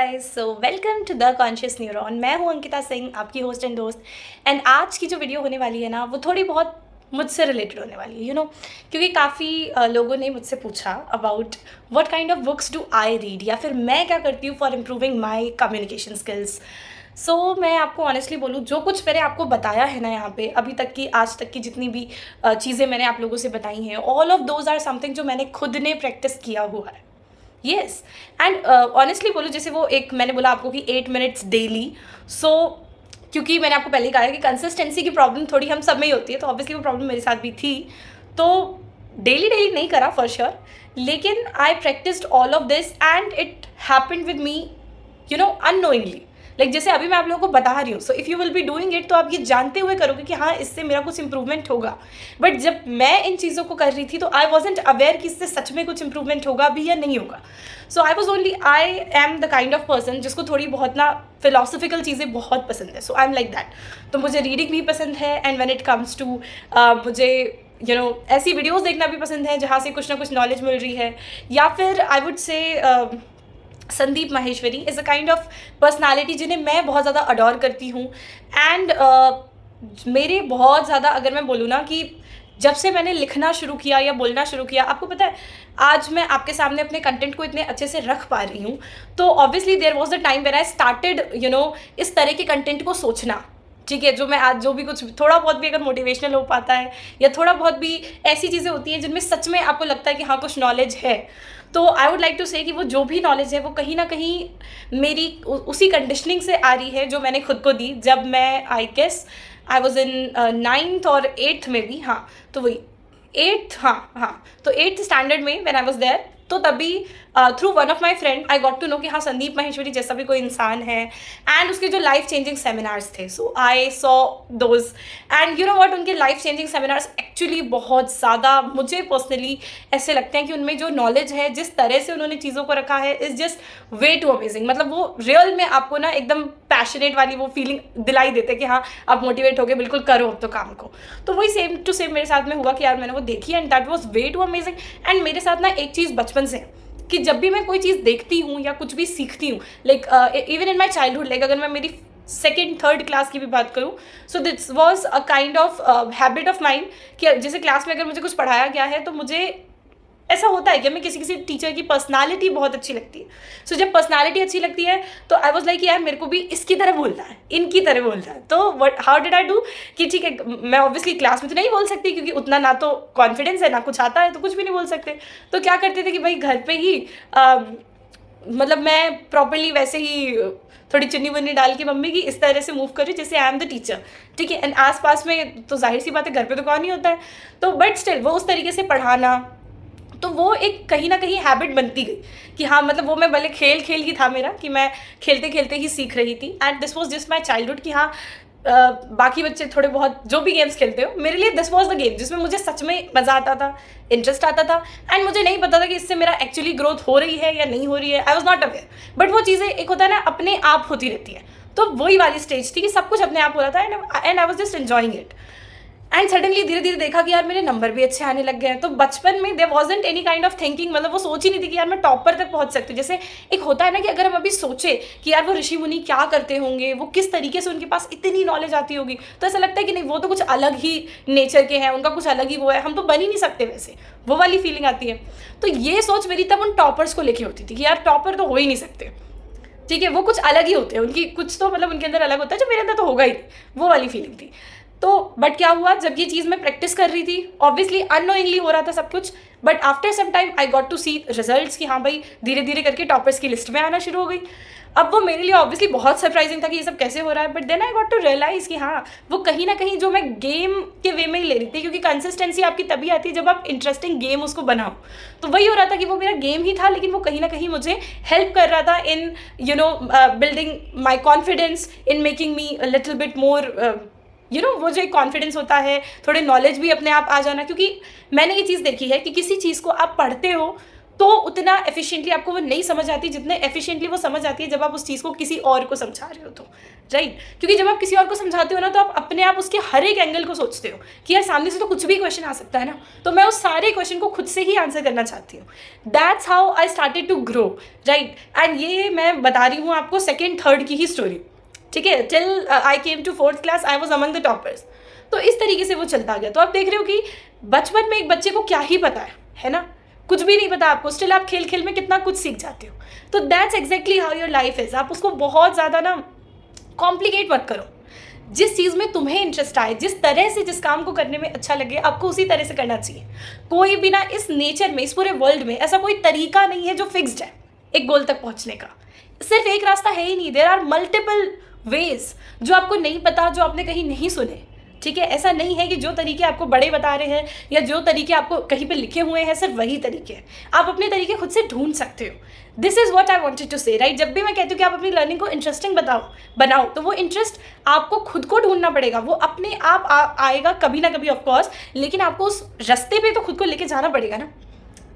Guys, so welcome to the conscious neuron. मैं हूं अंकिता सिंह, आपकी होस्ट एंड दोस्त। एंड आज की जो वीडियो होने वाली है ना, वो थोड़ी बहुत मुझसे रिलेटेड होने वाली है, क्योंकि काफ़ी लोगों ने मुझसे पूछा about what kind of books do I read, या फिर मैं क्या करती हूँ for improving my communication skills. So मैं आपको ऑनेस्टली बोलूँ, जो कुछ मैंने आपको बताया है ना यहाँ पे अभी तक की, आज तक की जितनी भी चीज़ें मैंने आप लोगों से बताई हैं, all of those are something जो मैंने खुद ने प्रैक्टिस किया हुआ है। येस। एंड ऑनेस्टली बोलो, जैसे वो एक मैंने बोला आपको कि 8 मिनट्स डेली। सो क्योंकि मैंने आपको पहले ही कहा है कि कंसिस्टेंसी की प्रॉब्लम थोड़ी हम सब में ही होती है, तो ऑब्वियसली वो प्रॉब्लम मेरे साथ भी थी। तो डेली डेली नहीं करा फॉर श्योर, लेकिन I practised all of this and it happened with me unknowingly. Like जैसे अभी मैं आप लोगों को बता रही हूँ, so if you will be doing it, तो आप ये जानते हुए करोगे कि हाँ, इससे मेरा कुछ इंप्रूवमेंट होगा। बट जब मैं इन चीज़ों को कर रही थी, तो आई वॉजेंट अवेयर कि इससे सच में कुछ इंप्रूवमेंट होगा भी या नहीं होगा। So I am the kind of person जिसको थोड़ी बहुत ना फिलोसफिकल चीज़ें बहुत पसंद है। So I am like that. तो मुझे रीडिंग भी पसंद है, and when it comes to मुझे ऐसी वीडियोज़ देखना भी पसंद है जहाँ से कुछ ना कुछ नॉलेज मिल रही है। या फिर I would say Sandeep Maheshwari is a kind of personality जिन्हें मैं बहुत ज़्यादा अडोर करती हूँ। एंड मेरे बहुत ज़्यादा, अगर मैं बोलूँ ना, कि जब से मैंने लिखना शुरू किया या बोलना शुरू किया, आपको पता है आज मैं आपके सामने अपने कंटेंट को इतने अच्छे से रख पा रही हूँ, तो obviously there was the time where I started इस तरह के कंटेंट को सोचना। ठीक है, जो मैं आज जो भी कुछ थोड़ा बहुत भी अगर मोटिवेशनल हो पाता है, या थोड़ा बहुत भी ऐसी चीज़ें होती हैं जिनमें सच में आपको लगता है कि हाँ, कुछ नॉलेज है, तो आई वुड लाइक टू से कि वो जो भी नॉलेज है वो कहीं ना कहीं मेरी उसी कंडीशनिंग से आ रही है जो मैंने खुद को दी जब मैं I guess I was in 9th और 8th में भी। हाँ, तो वही 8th, हाँ, तो 8th स्टैंडर्ड में व्हेन आई वॉज देयर, तो तभी through one of my friend I got to know कि हाँ, संदीप माहेश्वरी जैसा भी कोई इंसान है, एंड उसके जो लाइफ चेंजिंग सेमिनार्स थे। So I saw those, and you know what, उनके लाइफ चेंजिंग सेमिनार्स एक्चुअली बहुत ज़्यादा मुझे पर्सनली ऐसे लगते हैं कि उनमें जो नॉलेज है, जिस तरह से उन्होंने चीज़ों को रखा है, is just way too amazing. मतलब वो रियल में आपको ना एकदम पैशनेट वाली वो फीलिंग दिलाई देते कि हाँ, आप मोटिवेट हो गए, बिल्कुल करो अब तो काम को। तो वही सेम टू सेम मेरे साथ में हुआ कि यार मैंने वो देखी, and that was way too amazing. And मेरे साथ ना एक चीज़ बचपन से कि जब भी मैं कोई चीज़ देखती हूँ या कुछ भी सीखती हूँ, like even in my childhood, like अगर मैं मेरी 2nd 3rd क्लास की भी बात करूँ, so this was a kind of habit of mind कि जैसे क्लास में अगर मुझे कुछ पढ़ाया गया है, तो मुझे ऐसा होता है कि हमें किसी किसी टीचर की पर्सनालिटी बहुत अच्छी लगती है। सो जब पर्सनालिटी अच्छी लगती है, तो आई वॉज लाइक यार, मेरे को भी इसकी तरह बोलना है, इनकी तरह बोलना है। तो what how did I do कि ठीक है, मैं ऑब्वियसली क्लास में तो नहीं बोल सकती, क्योंकि उतना ना तो कॉन्फिडेंस है, ना कुछ आता है, तो कुछ भी नहीं बोल सकते। तो क्या करते थे कि भाई घर पे ही मतलब मैं प्रॉपरली वैसे ही थोड़ी चुन्नी वुन्नी डाल के मम्मी की इस तरह से मूव करी जैसे आई एम द टीचर। ठीक है, एंड आस पास में तो जाहिर सी बात है, घर पे तो कौन नहीं होता है, तो बट स्टिल वो उस तरीके से पढ़ाना, तो वो एक कहीं ना कहीं हैबिट बनती गई कि हाँ, मतलब वो मैं भले खेल खेल ही था मेरा, कि मैं खेलते खेलते ही सीख रही थी। And this was just my childhood कि हाँ, बाकी बच्चे थोड़े बहुत जो भी गेम्स खेलते हो, मेरे लिए दिस वॉज द गेम जिसमें मुझे सच में मज़ा आता था, इंटरेस्ट आता था। एंड मुझे नहीं पता था कि इससे मेरा एक्चुअली ग्रोथ हो रही है या नहीं हो रही है, I was not aware. But वो चीज़ें एक होता है ना, अपने आप होती रहती है, तो वही वाली स्टेज थी कि सब कुछ अपने आप हो रहा था, and I was just enjoying it. And suddenly धीरे धीरे देखा कि यार मेरे नंबर भी अच्छे आने लग गए हैं। तो बचपन में there wasn't any kind of thinking, मतलब वो सोच ही नहीं थी कि यार मैं टॉपर तक पहुंच सकती हूँ। जैसे एक होता है ना कि अगर हम अभी सोचे कि यार वो ऋषि मुनि क्या करते होंगे, वो किस तरीके से उनके पास इतनी नॉलेज आती होगी, तो ऐसा लगता है कि नहीं, वो तो कुछ अलग ही नेचर के हैं, उनका कुछ अलग ही वो है, हम तो बन ही नहीं सकते वैसे, वो वाली फीलिंग आती है। तो ये सोच मेरी तब उन टॉपर्स को लेके होती थी कि यार टॉपर तो हो ही नहीं सकते। ठीक है, वो कुछ अलग ही होते हैं, उनकी कुछ तो मतलब उनके अंदर अलग होता है जो मेरे अंदर तो होगा ही, वो वाली फीलिंग थी। तो बट क्या हुआ, जब ये चीज़ मैं प्रैक्टिस कर रही थी, ऑब्वियसली अननोइंगली हो रहा था सब कुछ, but after some time I got to see results कि हाँ भाई, धीरे धीरे करके टॉपर्स की लिस्ट में आना शुरू हो गई। अब वो मेरे लिए ऑब्वियसली बहुत सरप्राइजिंग था कि ये सब कैसे हो रहा है, but then I got to realize कि हाँ, वो कहीं ना कहीं जो मैं गेम के वे में ही ले रही थी, क्योंकि कंसिस्टेंसी आपकी तभी आती है जब आप इंटरेस्टिंग गेम उसको बनाओ। तो वही हो रहा था कि वो मेरा गेम ही था, लेकिन वो कहीं ना कहीं मुझे हेल्प कर रहा था इन building my confidence, in making me little bit more वो जो एक कॉन्फिडेंस होता है, थोड़े नॉलेज भी अपने आप आ जाना। क्योंकि मैंने ये चीज़ देखी है कि किसी चीज़ को आप पढ़ते हो, तो उतना एफिशिएंटली आपको वो नहीं समझ आती जितने एफिशिएंटली वो समझ आती है जब आप उस चीज़ को किसी और को समझा रहे हो तो, राइट। क्योंकि जब आप किसी और को समझाते हो ना तो आप अपने आप उसके हर एक एंगल को सोचते हो कि यार सामने से तो कुछ भी क्वेश्चन आ सकता है ना, तो मैं उस सारे क्वेश्चन को खुद से ही आंसर करना चाहती हूँ। That's how I started to grow, right. And ये मैं बता रही हूँ आपको सेकेंड थर्ड की ही स्टोरी, ठीक है। Till I came to 4th class I was among the toppers. तो इस तरीके से वो चलता गया। तो आप देख रहे हो कि बचपन में एक बच्चे को क्या ही पता है ना, कुछ भी नहीं पता आपको, स्टिल आप खेल खेल में कितना कुछ सीख जाते हो। तो that's exactly how your life is. आप उसको बहुत ज़्यादा ना कॉम्प्लिकेट मत करो। जिस चीज़ में तुम्हें इंटरेस्ट आए, जिस तरह से जिस काम को करने में अच्छा लगे, आपको उसी तरह से करना चाहिए। कोई भी ना इस नेचर में, इस पूरे वर्ल्ड में ऐसा कोई तरीका नहीं है जो फिक्स्ड है एक गोल तक पहुंचने का। सिर्फ एक रास्ता है ही नहीं, देयर आर मल्टीपल वेज जो आपको नहीं पता, जो आपने कहीं नहीं सुने, ठीक है। ऐसा नहीं है कि जो तरीके आपको बड़े बता रहे हैं या जो तरीके आपको कहीं पे लिखे हुए हैं सिर्फ वही तरीके हैं। आप अपने तरीके खुद से ढूंढ सकते हो। This is what I wanted to say, right. जब भी मैं कहती हूँ कि आप अपनी लर्निंग को इंटरेस्टिंग बनाओ, तो वो इंटरेस्ट आपको खुद को ढूंढना पड़ेगा। वो अपने आप आएगा कभी ना कभी ऑफकोर्स, लेकिन आपको उस रास्ते पे तो खुद को लेके जाना पड़ेगा ना।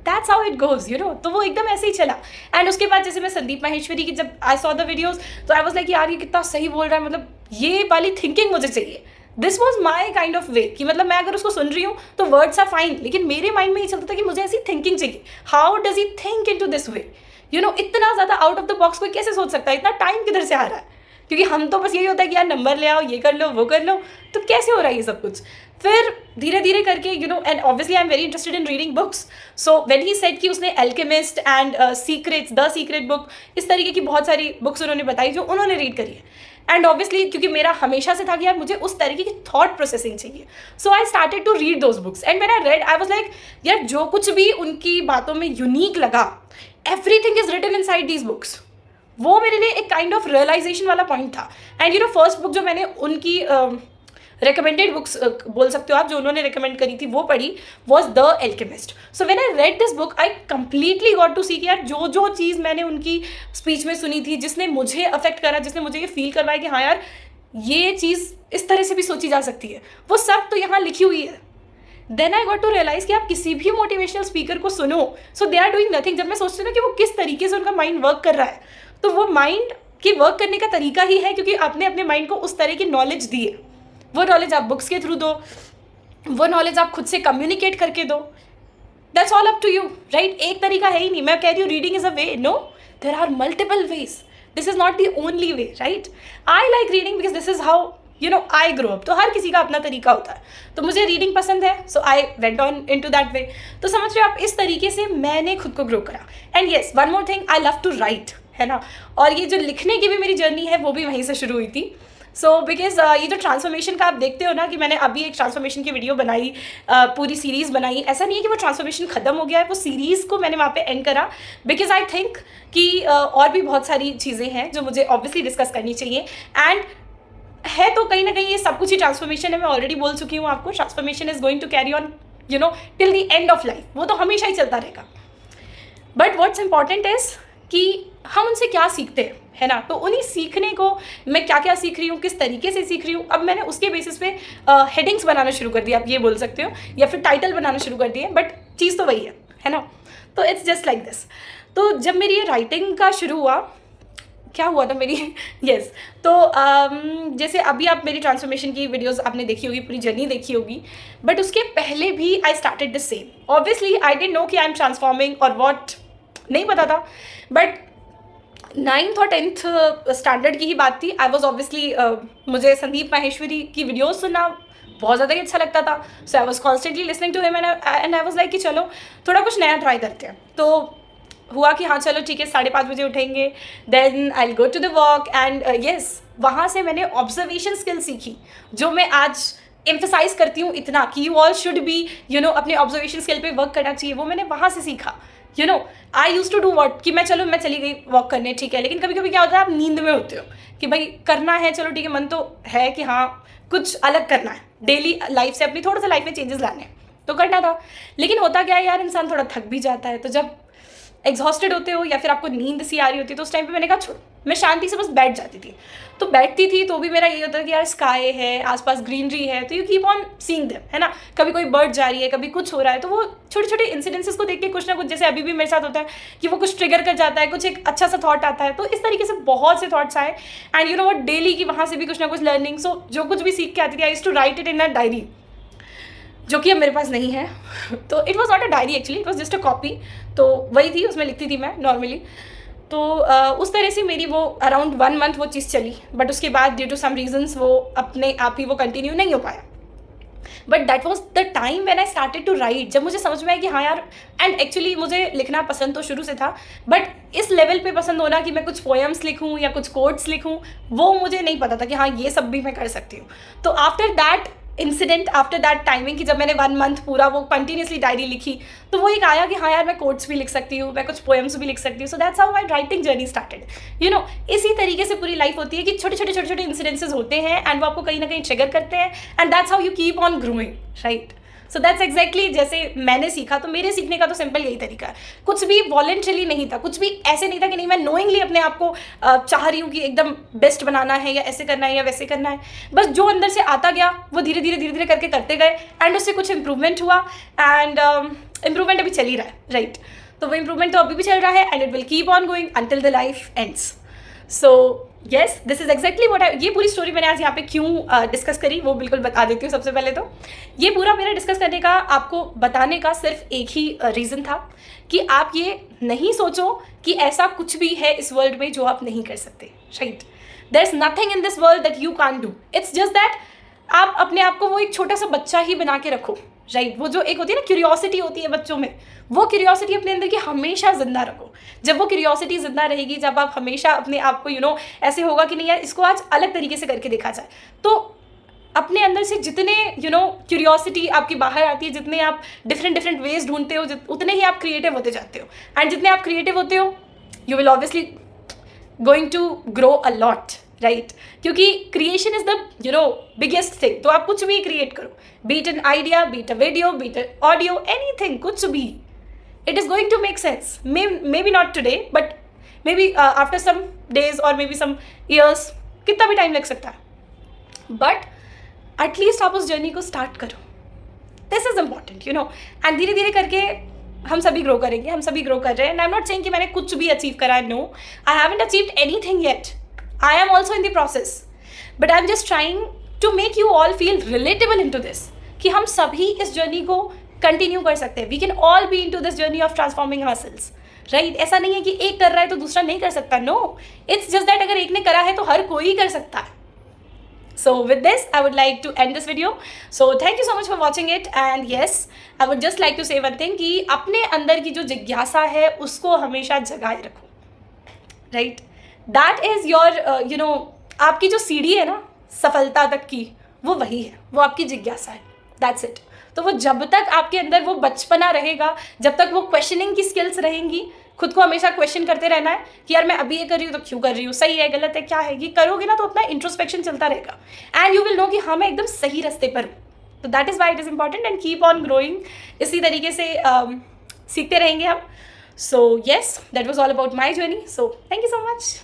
That's how it goes, you know. तो वो एकदम ऐसे ही चला। एंड उसके बाद जैसे मैं संदीप माहेश्वरी की जब आई सॉ द वीडियोज़ तो आई वॉज लाइक यार ये कितना सही बोल रहा है, मतलब ये वाली थिंकिंग मुझे चाहिए। This was my kind of वे कि मतलब मैं अगर उसको सुन रही हूँ तो वर्ड्स आर फाइन, लेकिन मेरे माइंड में ये चलता था कि मुझे ऐसी थिंकिंग चाहिए। How does he think into this way, you know. इतना ज़्यादा आउट ऑफ द बॉक्स कोई कैसे सोच सकता है, इतना टाइम किधर से आ रहा है। क्योंकि हम तो बस यही होता है कि यार नंबर ले आओ, ये कर लो वो कर लो, तो कैसे हो रहा है ये सब कुछ। फिर धीरे धीरे करके you know, and obviously I am very interested in reading books. So when he said कि उसने alchemist and secrets, the secret book, इस तरीके की बहुत सारी बुक्स उन्होंने बताई जो उन्होंने रीड करी है। एंड ऑब्वियसली क्योंकि मेरा हमेशा से था कि यार मुझे उस तरीके की थॉट प्रोसेसिंग चाहिए, so I started to read those books. And when I read I was like यार जो कुछ भी उनकी बातों में यूनिक लगा, everything is written inside these books. वो मेरे लिए एक काइंड ऑफ रियलाइजेशन वाला पॉइंट था। And you know first book जो मैंने उनकी रिकमेंडेड बुक्स बोल सकते हो आप, जो उन्होंने रिकमेंड करी थी वो पढ़ी, was the alchemist. So when I read this book I completely got to see कि यार जो जो चीज़ मैंने उनकी स्पीच में सुनी थी, जिसने मुझे अफेक्ट करा, जिसने मुझे ये फील करवाया कि हाँ यार ये चीज़ इस तरह से भी सोची जा सकती है, वो सब तो यहाँ लिखी हुई है। Then I got to realize कि आप किसी भी मोटिवेशनल स्पीकर को सुनो, so they are doing nothing. जब मैं सोचती हूँ ना कि वो किस तरीके से उनका माइंड वर्क कर रहा है, तो वो माइंड की वर्क करने का तरीका ही है क्योंकि आपने अपने माइंड को उस तरह की नॉलेज दी है। वो नॉलेज आप बुक्स के थ्रू दो, वो नॉलेज आप खुद से कम्युनिकेट करके दो। That's all up to you, right. एक तरीका है ही नहीं। मैं कह रही हूँ reading is a way, no, there are multiple ways, this is not the only way, right. I like reading because this is how you know I grow up. तो हर किसी का अपना तरीका होता है, तो मुझे रीडिंग पसंद है, so I went on into that way. तो समझ रहे हो आप, इस तरीके से मैंने खुद को ग्रो करा। And yes, one more thing, I love to write, है ना। और ये जो लिखने की भी मेरी जर्नी है वो भी वहीं से शुरू हुई थी। सो बिकॉज ये जो ट्रांसफॉर्मेशन का आप देखते हो ना कि मैंने अभी एक ट्रांसफॉर्मेशन की वीडियो बनाई, पूरी सीरीज़ बनाई, ऐसा नहीं है कि वो ट्रांसफॉर्मेशन ख़त्म हो गया है, वो सीरीज़ को मैंने वहाँ पे एंड करा बिकॉज आई थिंक कि और भी बहुत सारी चीज़ें हैं जो मुझे ऑब्वियसली डिस्कस करनी चाहिए। एंड है तो कहीं ना कहीं ये सब कुछ ही ट्रांसफॉर्मेशन है। मैं ऑलरेडी बोल चुकी हूँ आपको, transformation is going to carry on you know till the end of life, वो तो हमेशा ही चलता रहेगा। बट व्हाट्स इंपॉर्टेंट इज कि हम उनसे क्या सीखते हैं, है ना। तो उन्हीं सीखने को मैं क्या क्या सीख रही हूँ, किस तरीके से सीख रही हूँ, अब मैंने उसके बेसिस पे हेडिंग्स बनाना शुरू कर दिया, आप ये बोल सकते हो, या फिर टाइटल बनाना शुरू कर दिए, बट चीज़ तो वही है ना। तो इट्स जस्ट लाइक दिस। तो जब मेरी ये राइटिंग का शुरू हुआ, क्या हुआ था मेरी यस तो जैसे अभी आप मेरी ट्रांसफॉर्मेशन की वीडियोस आपने देखी होगी, पूरी जर्नी देखी होगी, बट उसके पहले भी I started the same. Obviously I didn't know कि आई एम ट्रांसफॉर्मिंग और व्हाट, नहीं पता था। बट 9th और 10th स्टैंडर्ड की ही बात थी। आई वॉज ऑब्वियसली मुझे संदीप माहेश्वरी की वीडियोस सुनना बहुत ज़्यादा ही अच्छा लगता था। So I was constantly listening to him and I was like कि चलो थोड़ा कुछ नया ट्राई करते हैं। तो हुआ कि हाँ चलो ठीक है, 5:30 बजे उठेंगे, then I will go to the walk. And yes, वहाँ से मैंने ऑब्जर्वेशन स्किल सीखी, जो मैं आज एम्फेसाइज करती हूँ इतना कि you all should be you know अपने ऑब्जर्वेशन स्किल पे वर्क करना चाहिए। वो मैंने वहाँ से सीखा। You know I use to do what कि मैं चली गई वॉक करने, ठीक है, लेकिन कभी कभी क्या होता है आप नींद में होते हो कि भाई करना है, चलो ठीक है, मन तो है कि हाँ कुछ अलग करना है, डेली लाइफ से अपनी थोड़ा सा लाइफ में चेंजेस लाने हैं, तो करना था। लेकिन होता क्या है यार, इंसान थोड़ा थक भी जाता है। तो जब एग्जॉस्टेड होते हो या फिर आपको नींद सी आ रही होती है, तो उस टाइम पे मैंने कहा छोड़ो, मैं शांति से बस बैठ जाती थी। तो बैठती थी तो भी मेरा ये होता था कि यार स्काई है, आसपास ग्रीनरी है, तो you keep on seeing them, है ना। कभी कोई बर्ड जा रही है, कभी कुछ हो रहा है, तो वो छोटे छोटे इंसिडेंसेस को देख के कुछ ना कुछ, जैसे अभी भी मेरे साथ होता है कि वो कुछ ट्रिगर कर जाता है, कुछ एक अच्छा सा थॉट आता है। तो इस तरीके से बहुत से थॉट्स आए and you know what, daily की वहाँ से भी कुछ ना कुछ लर्निंग। सो जो कुछ भी सीख के आती थी I used to write it in a diary, जो कि अब मेरे पास नहीं है। तो it was not a diary actually, it was just a copy. तो वही थी, उसमें लिखती थी मैं नॉर्मली। तो उस तरह से मेरी वो अराउंड 1 मंथ वो चीज़ चली, बट उसके बाद ड्यू टू सम रीजंस वो अपने आप ही वो कंटिन्यू नहीं हो पाया। But that was the time when I started to write, जब मुझे समझ में आया कि हाँ यार, एंड एक्चुअली मुझे लिखना पसंद तो शुरू से था, बट इस लेवल पे पसंद होना कि मैं कुछ पोएम्स लिखूँ या कुछ कोट्स लिखूँ, वो मुझे नहीं पता था कि हाँ ये सब भी मैं कर सकती हूँ। तो after that incident, after that timing, कि जब मैंने 1 मंथ पूरा वो कंटिन्यूसली डायरी लिखी, तो वो एक आया कि हाँ यार मैं कोट्स भी लिख सकती हूँ, मैं कुछ पोएम्स भी लिख सकती हूँ। So that's how my writing journey started. You know, इसी तरीके से पूरी लाइफ होती है कि छोटे छोटे इंसिडेंसेस होते हैं एंड वो आपको कहीं ना कहीं ट्रिगर करते हैं, and that's how you keep on growing, right. So that's exactly जैसे मैंने सीखा। तो मेरे सीखने का तो सिंपल यही तरीका है, कुछ भी वॉलेंटरी नहीं था, कुछ भी ऐसे नहीं था कि नहीं मैं नोइंगली अपने आप को चाह रही हूँ कि एकदम बेस्ट बनाना है या ऐसे करना है या वैसे करना है। बस जो अंदर से आता गया वो धीरे धीरे करके करते गए एंड उससे कुछ इंप्रूवमेंट हुआ, एंड इंप्रूवमेंट अभी चल ही रहा है, राइट। तो वो इंप्रूवमेंट तो अभी भी चल रहा है and it will keep on going until the life ends. So yes, this is exactly what I, ये पूरी स्टोरी मैंने आज यहाँ पे क्यों डिस्कस करी वो बिल्कुल बता देती हूँ। सबसे पहले तो ये पूरा मेरा डिस्कस करने का, आपको बताने का सिर्फ एक ही रीज़न था कि आप ये नहीं सोचो कि ऐसा कुछ भी है इस वर्ल्ड में जो आप नहीं कर सकते, right. There is nothing in this world that you can't do, it's just that आप अपने आप को वो एक छोटा सा बच्चा ही बना के रखो, राइट। वो जो एक होती है ना क्यूरियोसिटी होती है बच्चों में, वो क्यूरियोसिटी अपने अंदर की हमेशा जिंदा रखो। जब वो क्यूरियोसिटी जिंदा रहेगी, जब आप हमेशा अपने आप को यू नो ऐसे होगा कि नहीं यार इसको आज अलग तरीके से करके देखा जाए, तो अपने अंदर से जितने यू नो क्यूरियोसिटी आपकी बाहर आती है, जितने आप डिफरेंट वेज ढूंढते हो, उतने ही आप क्रिएटिव होते जाते हो, एंड जितने आप क्रिएटिव होते हो you will obviously going to grow a lot, right. क्योंकि creation is the you know biggest thing. तो आप कुछ भी क्रिएट करो, be it an idea, be it a video, be it a audio, anything, कुछ भी, it is going to make sense. Maybe not today, but maybe after some days और may be some years, कितना भी time लग सकता है, but at least आप उस जर्नी को स्टार्ट करो। This is important, you know. And धीरे धीरे करके हम सभी ग्रो करेंगे, हम सभी ग्रो कर रहे हैं। And I am not saying कि मैंने कुछ भी अचीव करा है, no, I haven't achieved anything yet, I am also in the process, but I'm just trying to make you all feel relatable into this, कि हम सभी इस जर्नी को कंटिन्यू कर सकते हैं। We can all be into this journey of transforming ourselves, right? ऐसा नहीं है कि एक कर रहा है तो दूसरा नहीं कर सकता, no, it's just that अगर एक ने करा है तो हर कोई कर सकता है। So with this, I would like to end this video. So thank you so much for watching it, and yes, I would just like to say one thing कि अपने अंदर की जो जिज्ञासा है उसको हमेशा जगाए रखो, right? That is your you know, आपकी जो सीढ़ी है ना सफलता तक की, वो वही है, वो आपकी जिज्ञासा है, दैट्स इट। तो वो जब तक आपके अंदर वो बचपना रहेगा, जब तक वो क्वेश्चनिंग की स्किल्स रहेंगी, खुद को हमेशा क्वेश्चन करते रहना है कि यार मैं अभी ये कर रही हूँ तो क्यों कर रही हूँ, सही है गलत है क्या है, ये करोगे ना तो अपना इंट्रोस्पेक्शन चलता रहेगा एंड यू विल नो कि हाँ मैं एकदम सही रास्ते पर हूँ। तो that is why it is important and keep on growing. इसी तरीके से सीखते रहेंगे हम। So yes, that was all about my journey. So thank you so much.